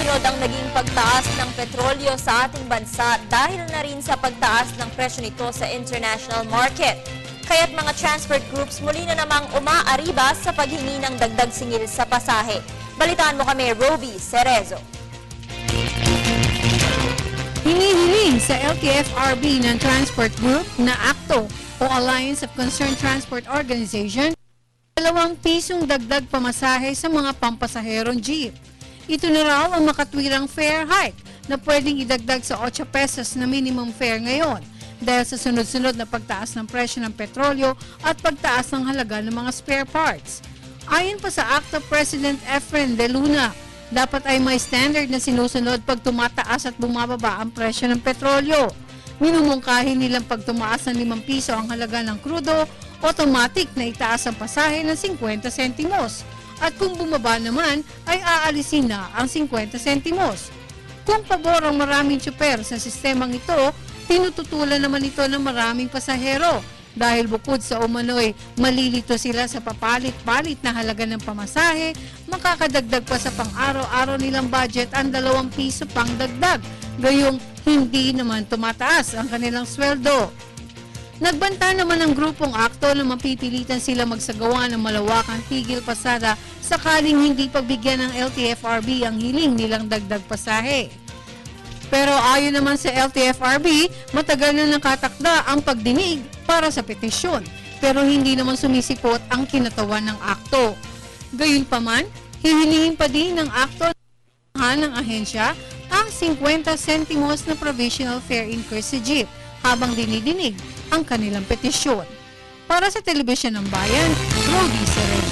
sunod-sunod ang naging pagtaas ng petrolyo sa ating bansa dahil na rin sa pagtaas ng presyo nito sa international market. Kaya't mga transport groups muli na namang umaariba sa paghingi ng dagdag singil sa pasahe. Balitaan mo kami, Roby Cerezo. Hinihiling sa LTFRB ng Transport Group na ACTO o Alliance of Concerned Transport Organization, 2 pisong dagdag pamasahe sa mga pampasaherong jeep. Ito na raw ang makatwirang fare hike na pwedeng idagdag sa 8 pesos na minimum fare ngayon dahil sa sunod-sunod na pagtaas ng presyo ng petrolyo at pagtaas ng halaga ng mga spare parts. Ayon pa sa ACTO President Efren De Luna, dapat ay may standard na sinusunod pag tumataas at bumababa ang presyo ng petrolyo. Minumungkahi nilang pag tumaas ng 5 piso ang halaga ng krudo, automatic na itaas ang pasahe ng 50 sentimos. At kung bumaba naman, ay aalisin na ang 50 sentimos. Kung pabor ang maraming tsuper sa sistemang ito, tinututulan naman ito ng maraming pasahero. Dahil bukod sa umano'y malilito sila sa papalit-palit na halaga ng pamasahe, makakadagdag pa sa pang-araw-araw nilang budget ang 2 piso pang dagdag, gayong hindi naman tumataas ang kanilang sweldo. Nagbanta naman ang grupong ACTO na mapipilitan sila magsagawa ng malawakang tigil pasada sakaling hindi pagbigyan ng LTFRB ang hiling nilang dagdag pasahe. Pero ayon naman sa LTFRB, matagal na nakatakda ang pagdinig para sa petisyon, pero hindi naman sumisipot ang kinatawan ng ACTO. Gayunpaman, hihilingin pa din ng ACTO ng ahensya ang 50 sentimos na provisional fare increase sa jeep habang dinidinig ang kanilang petisyon. Para sa Telebisyon ng Bayan, Roby Cerezo.